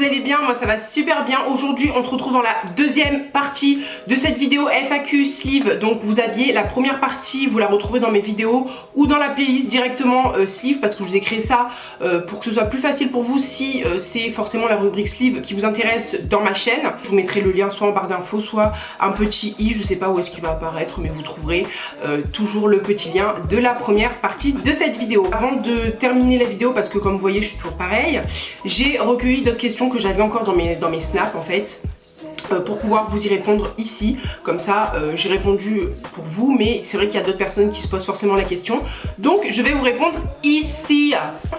allez bien, moi ça va super bien. Aujourd'hui on se retrouve dans la deuxième partie de cette vidéo FAQ sleeve. Donc vous aviez la première partie, vous la retrouvez dans mes vidéos ou dans la playlist directement sleeve, parce que je vous ai créé ça pour que ce soit plus facile pour vous si c'est forcément la rubrique sleeve qui vous intéresse dans ma chaîne. Je vous mettrai le lien soit en barre d'infos, soit un petit i, je sais pas où est-ce qu'il va apparaître, mais vous trouverez toujours le petit lien de la première partie de cette vidéo. Avant de terminer la vidéo, parce que comme vous voyez je suis toujours pareil, j'ai recueilli d'autres questions que j'avais encore dans mes snaps en fait, pour pouvoir vous y répondre ici. Comme ça j'ai répondu pour vous, mais c'est vrai qu'il y a d'autres personnes qui se posent forcément la question, donc je vais vous répondre ici.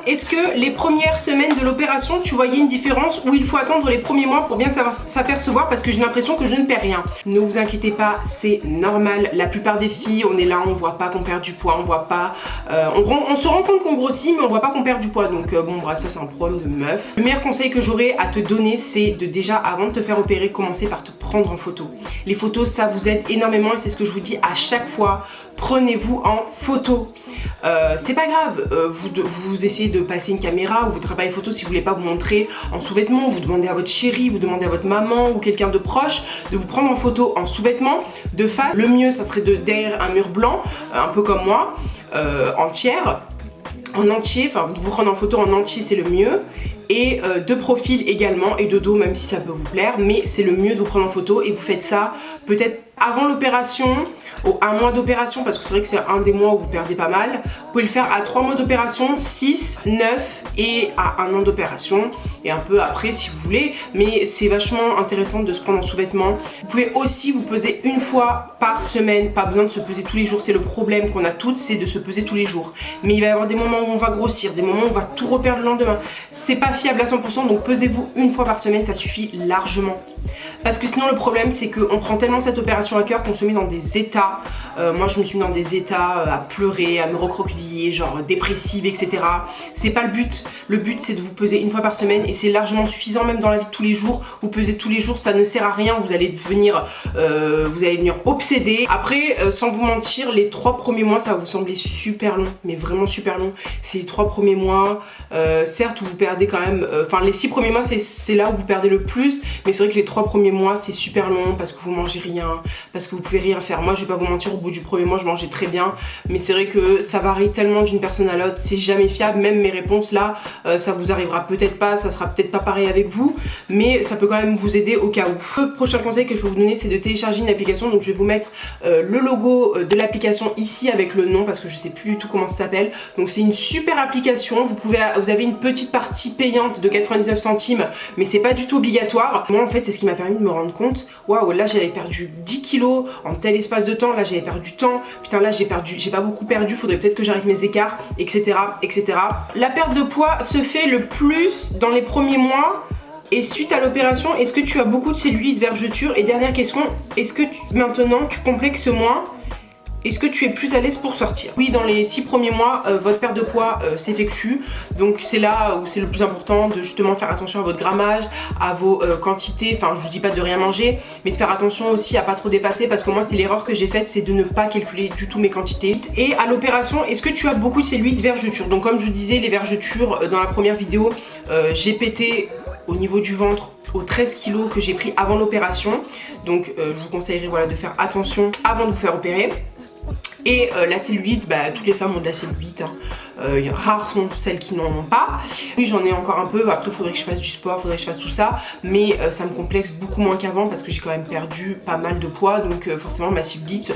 Est-ce que les premières semaines de l'opération tu voyais une différence, ou il faut attendre les premiers mois pour bien s'apercevoir, parce que j'ai l'impression que je ne perds rien? Ne vous inquiétez pas, c'est normal. La plupart des filles, on est là, on voit pas qu'on perd du poids, on voit pas on se rend compte qu'on grossit, mais on voit pas qu'on perd du poids. Donc bon bref, ça c'est un problème de meuf. Le meilleur conseil que j'aurais à te donner, c'est de déjà, avant de te faire opérer, commencer par te prendre en photo. Les photos, ça vous aide énormément, et c'est ce que je vous dis à chaque fois. Prenez-vous en photo. C'est pas grave, vous essayez de passer une caméra ou votre appareil photo si vous voulez pas vous montrer en sous-vêtements, vous demandez à votre chérie, vous demandez à votre maman ou quelqu'un de proche de vous prendre en photo en sous-vêtements, de face. Le mieux ça serait de derrière un mur blanc, un peu comme moi, entière, en entier, enfin vous prendre en photo en entier, c'est le mieux. Et de profil également, et de dos même si ça peut vous plaire, mais c'est le mieux de vous prendre en photo. Et vous faites ça peut-être avant l'opération, au 1 mois d'opération, parce que c'est vrai que c'est un des mois où vous perdez pas mal. Vous pouvez le faire à 3 mois d'opération, 6, 9 et à 1 an d'opération, et un peu après si vous voulez, mais c'est vachement intéressant de se prendre en sous-vêtements. Vous pouvez aussi vous peser une fois par semaine, pas besoin de se peser tous les jours. C'est le problème qu'on a toutes, c'est de se peser tous les jours. Mais il va y avoir des moments où on va grossir, des moments où on va tout reperdre le lendemain. C'est pas fiable à 100%, donc pesez-vous une fois par semaine, ça suffit largement. Parce que sinon le problème c'est qu'on prend tellement cette opération à cœur qu'on se met dans des états, moi je me suis mis dans des états à pleurer, à me recroqueviller, genre dépressive, etc. C'est pas le but c'est de vous peser une fois par semaine, et c'est largement suffisant. Même dans la vie de tous les jours, vous pesez tous les jours, ça ne sert à rien, vous allez devenir obsédé. Après sans vous mentir, les 3 premiers mois ça va vous sembler super long, mais vraiment super long. C'est les 3 premiers mois, certes où vous perdez quand même, enfin les 6 premiers mois c'est là où vous perdez le plus, mais c'est vrai que les 3 premiers mois c'est super long parce que vous mangez rien, parce que vous pouvez rien faire. Moi je vais pas vous mentir, au bout du premier mois je mangeais très bien, mais c'est vrai que ça varie tellement d'une personne à l'autre, c'est jamais fiable. Même mes réponses là, ça vous arrivera peut-être pas, ça sera peut-être pas pareil avec vous, mais ça peut quand même vous aider au cas où. Le prochain conseil que je peux vous donner, c'est de télécharger une application. Donc je vais vous mettre le logo de l'application ici avec le nom, parce que je sais plus du tout comment ça s'appelle. Donc c'est une super application, vous avez une petite partie payante de 99 centimes, mais c'est pas du tout obligatoire. Moi en fait c'est ce qui m'a permis de me rendre compte, waouh, là j'avais perdu 10 kilos en tel espace de temps, là j'avais perdu tant, putain là j'ai pas beaucoup perdu, faudrait peut-être que j'arrête mes écarts, etc., etc. La perte de poids se fait le plus dans les premiers mois et suite à l'opération. Est-ce que tu as beaucoup de cellulite, vergetures? Et dernière question, est-ce que maintenant tu complexes moins? Est-ce que tu es plus à l'aise pour sortir? Oui, dans les 6 premiers mois, votre perte de poids s'effectue. Donc c'est là où c'est le plus important de justement faire attention à votre grammage, à vos quantités. Enfin, je vous dis pas de rien manger, mais de faire attention aussi à pas trop dépasser, parce que moi c'est l'erreur que j'ai faite, c'est de ne pas calculer du tout mes quantités. Et à l'opération, est-ce que tu as beaucoup de cellulite, vergetures? Donc comme je vous disais, les vergetures, dans la première vidéo, j'ai pété au niveau du ventre aux 13 kilos que j'ai pris avant l'opération. Donc je vous conseillerais voilà, de faire attention avant de vous faire opérer. Et la cellulite, bah, toutes les femmes ont de la cellulite, hein. Rares sont celles qui n'en ont pas. Oui, j'en ai encore un peu, après il faudrait que je fasse du sport, faudrait que je fasse tout ça, mais ça me complexe beaucoup moins qu'avant, parce que j'ai quand même perdu pas mal de poids, donc forcément ma cellulite,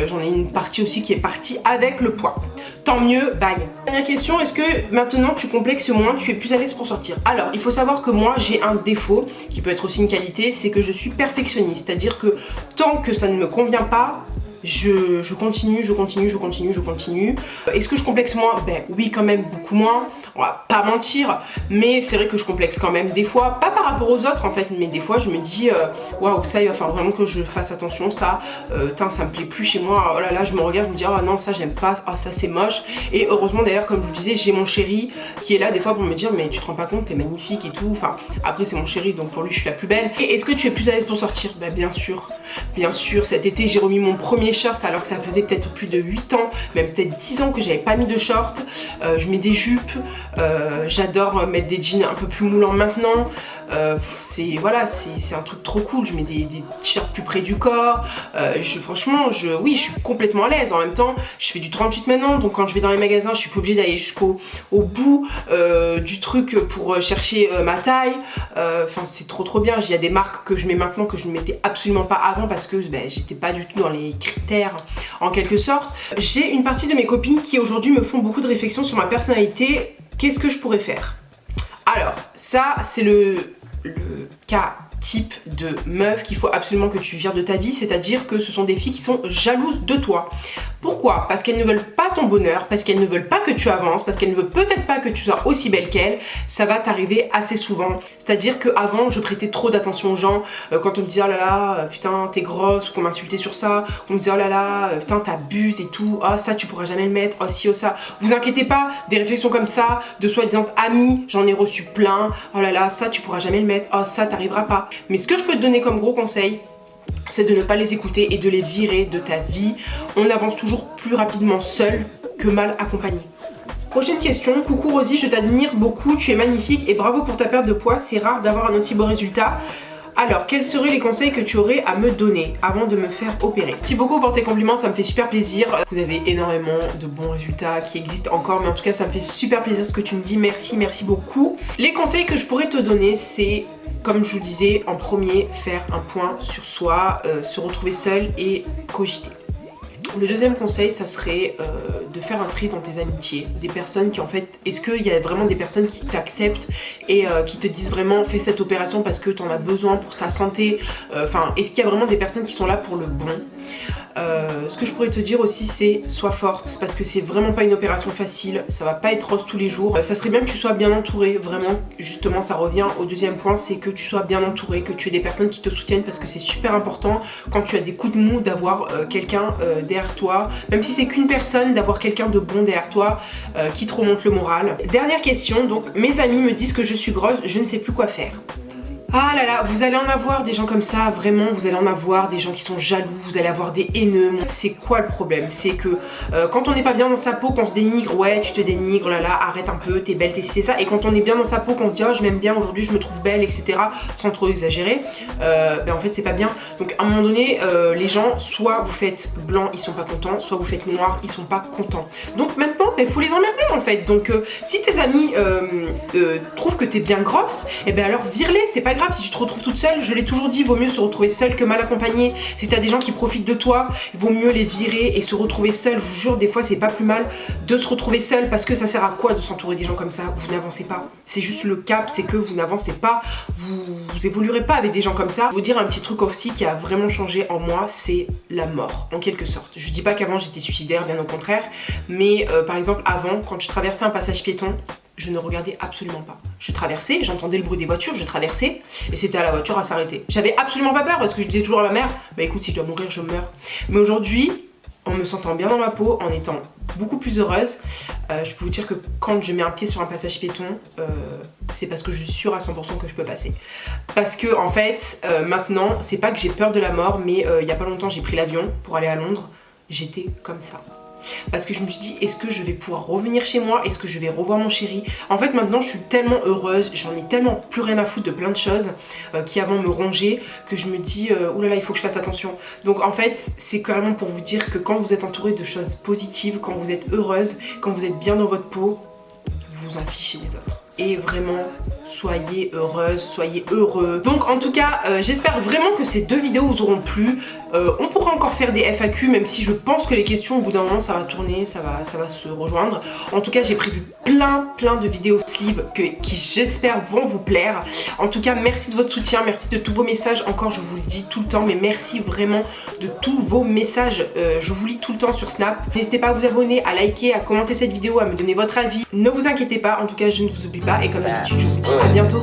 j'en ai une partie aussi qui est partie avec le poids. Tant mieux, bye. Dernière question, est-ce que maintenant tu complexes moins, tu es plus à l'aise pour sortir? Alors, il faut savoir que moi j'ai un défaut, qui peut être aussi une qualité, c'est que je suis perfectionniste, c'est-à-dire que tant que ça ne me convient pas, je continue. Est-ce que je complexe moins? Ben oui, quand même beaucoup moins, on va pas mentir, mais c'est vrai que je complexe quand même des fois, pas par rapport aux autres en fait, mais des fois je me dis waouh, ça il va falloir vraiment que je fasse attention, ça ça me plaît plus chez moi, oh là là, je me regarde, je me dis oh non, ça j'aime pas, oh ça c'est moche. Et heureusement d'ailleurs, comme je vous disais, j'ai mon chéri qui est là des fois pour me dire mais tu te rends pas compte, t'es magnifique et tout. Enfin après c'est mon chéri, donc pour lui je suis la plus belle. Et est-ce que tu es plus à l'aise pour sortir? Ben bien sûr, cet été j'ai remis mon premier short alors que ça faisait peut-être plus de 8 ans, même peut-être 10 ans que j'avais pas mis de short. Je mets des jupes, j'adore mettre des jeans un peu plus moulants maintenant. c'est voilà, c'est un truc trop cool. Je mets des t-shirts plus près du corps. Franchement, oui, je suis complètement à l'aise. En même temps, je fais du 38 maintenant, donc quand je vais dans les magasins, je suis pas obligée d'aller jusqu'au bout du truc pour chercher ma taille. Enfin, c'est trop bien. Il y a des marques que je mets maintenant que je ne mettais absolument pas avant parce que j'étais pas du tout dans les critères en quelque sorte. J'ai une partie de mes copines qui aujourd'hui me font beaucoup de réflexions sur ma personnalité. Qu'est-ce que je pourrais faire? Alors, ça, c'est le cas type de meuf qu'il faut absolument que tu vires de ta vie, c'est-à-dire que ce sont des filles qui sont jalouses de toi. Pourquoi? Parce qu'elles ne veulent pas ton bonheur, parce qu'elles ne veulent pas que tu avances, parce qu'elles ne veulent peut-être pas que tu sois aussi belle qu'elles. Ça va t'arriver assez souvent. C'est-à-dire qu'avant, je prêtais trop d'attention aux gens. Quand on me disait oh là là, putain, t'es grosse, ou qu'on m'insultait sur ça, on me disait oh là là, putain, t'abuses et tout, oh ça, tu pourras jamais le mettre, oh si, oh ça. Vous inquiétez pas, des réflexions comme ça, de soi-disant amis, j'en ai reçu plein. Oh là là, ça, tu pourras jamais le mettre, oh ça, t'arriveras pas. Mais ce que je peux te donner comme gros conseil, c'est de ne pas les écouter et de les virer de ta vie. On avance toujours plus rapidement seul que mal accompagné. Prochaine question. Coucou Rosie, je t'admire beaucoup, tu es magnifique et bravo pour ta perte de poids, c'est rare d'avoir un aussi beau résultat. Alors, quels seraient les conseils que tu aurais à me donner avant de me faire opérer? Merci beaucoup pour tes compliments, ça me fait super plaisir. Vous avez énormément de bons résultats qui existent encore, mais en tout cas, ça me fait super plaisir ce que tu me dis. Merci, merci beaucoup. Les conseils que je pourrais te donner, c'est, comme je vous disais, en premier, faire un point sur soi, se retrouver seul et cogiter. Le deuxième conseil, ça serait de faire un tri dans tes amitiés. Des personnes qui en fait, est-ce qu'il y a vraiment des personnes qui t'acceptent et qui te disent vraiment fais cette opération parce que tu en as besoin pour ta santé. Enfin, est-ce qu'il y a vraiment des personnes qui sont là pour le bon? Ce que je pourrais te dire aussi, c'est sois forte parce que c'est vraiment pas une opération facile, ça va pas être rose tous les jours. Ça serait bien que tu sois bien entourée, vraiment. Justement, ça revient au deuxième point, c'est que tu sois bien entourée, que tu aies des personnes qui te soutiennent parce que c'est super important quand tu as des coups de mou d'avoir quelqu'un derrière toi, même si c'est qu'une personne, d'avoir quelqu'un de bon derrière toi qui te remonte le moral. Dernière question, donc mes amis me disent que je suis grosse, je ne sais plus quoi faire. Ah là là, vous allez en avoir des gens comme ça, vraiment, vous allez en avoir des gens qui sont jaloux, vous allez avoir des haineux. C'est quoi le problème? C'est que quand on n'est pas bien dans sa peau, qu'on se dénigre, ouais, tu te dénigres, oh là là, arrête un peu, t'es belle, t'es ci, t'es ça. Et quand on est bien dans sa peau, qu'on se dit, oh, je m'aime bien, aujourd'hui, je me trouve belle, etc., sans trop exagérer, en fait, c'est pas bien. Donc, à un moment donné, les gens, soit vous faites blanc, ils sont pas contents, soit vous faites noir, ils sont pas contents. Donc, maintenant, il faut les emmerder, en fait. Donc, si tes amis trouvent que t'es bien grosse, et ben alors, vire-les, c'est pas grave. Si tu te retrouves toute seule, je l'ai toujours dit, vaut mieux se retrouver seule que mal accompagnée. Si t'as des gens qui profitent de toi, il vaut mieux les virer et se retrouver seule. Je vous jure, des fois c'est pas plus mal de se retrouver seule parce que ça sert à quoi de s'entourer des gens comme ça? Vous n'avancez pas. C'est juste le cap, c'est que vous n'avancez pas, vous évoluerez pas avec des gens comme ça. Je vais vous dire un petit truc aussi qui a vraiment changé en moi, c'est la mort, en quelque sorte. Je dis pas qu'avant j'étais suicidaire, bien au contraire, mais par exemple avant, quand je traversais un passage piéton, je ne regardais absolument pas. Je traversais, j'entendais le bruit des voitures, je traversais et c'était à la voiture à s'arrêter. J'avais absolument pas peur parce que je disais toujours à ma mère, bah écoute, si je dois mourir, je meurs. Mais aujourd'hui, en me sentant bien dans ma peau, en étant beaucoup plus heureuse, je peux vous dire que quand je mets un pied sur un passage piéton, c'est parce que je suis sûre à 100% que je peux passer. Parce que en fait, maintenant, c'est pas que j'ai peur de la mort, mais il y a pas longtemps, j'ai pris l'avion pour aller à Londres. J'étais comme ça. Parce que je me suis dit, est-ce que je vais pouvoir revenir chez moi? Est-ce que je vais revoir mon chéri? En fait maintenant je suis tellement heureuse, j'en ai tellement plus rien à foutre de plein de choses qui avant me rongeaient, que je me dis oulala, il faut que je fasse attention. Donc en fait c'est carrément pour vous dire que quand vous êtes entouré de choses positives, quand vous êtes heureuse, quand vous êtes bien dans votre peau, vous vous en fichez des autres. Et vraiment, soyez heureuse, soyez heureux. Donc en tout cas, j'espère vraiment que ces deux vidéos vous auront plu. On pourra encore faire des FAQ, même si je pense que les questions au bout d'un moment ça va tourner, ça va se rejoindre. En tout cas, j'ai prévu plein de vidéos sleeve qui j'espère vont vous plaire. En tout cas, merci de votre soutien, merci de tous vos messages. Encore, je vous le dis tout le temps, mais merci vraiment de tous vos messages. Je vous lis tout le temps sur Snap. N'hésitez pas à vous abonner, à liker, à commenter cette vidéo, à me donner votre avis. Ne vous inquiétez pas, en tout cas, je ne vous oublie pas. Et comme d'habitude, je vous dis à bientôt.